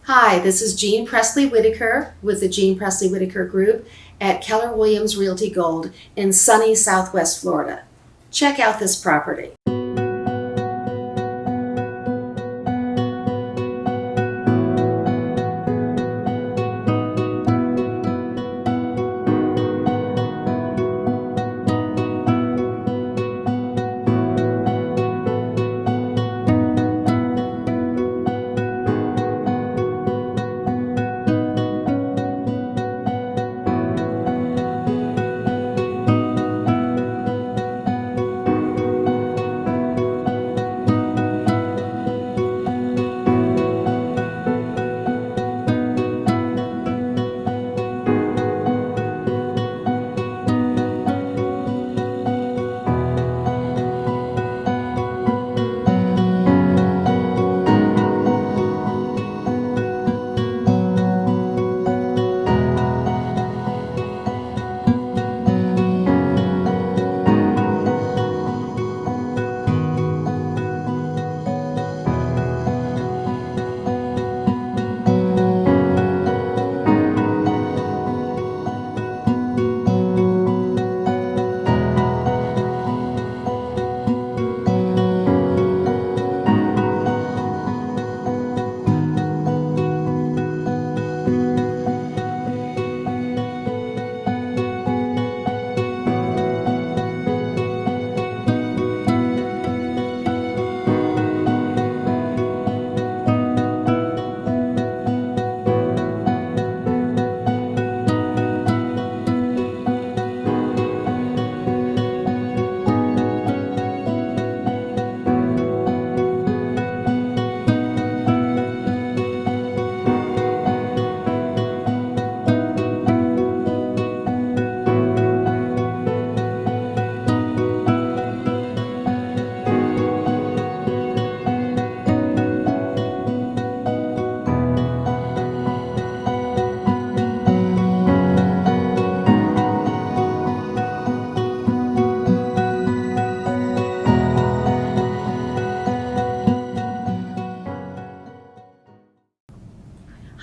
Hi, this is Jean Presley Whitaker with the Jean Presley Whitaker Group at Keller Williams Realty Gold in sunny Southwest Florida. Check out this property.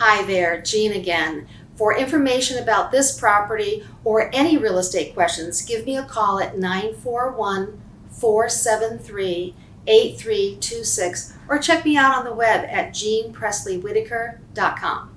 Hi there, Jean again. For information about this property or any real estate questions, give me a call at 941-473-8326 or check me out on the web at jeanpresleywhitaker.com.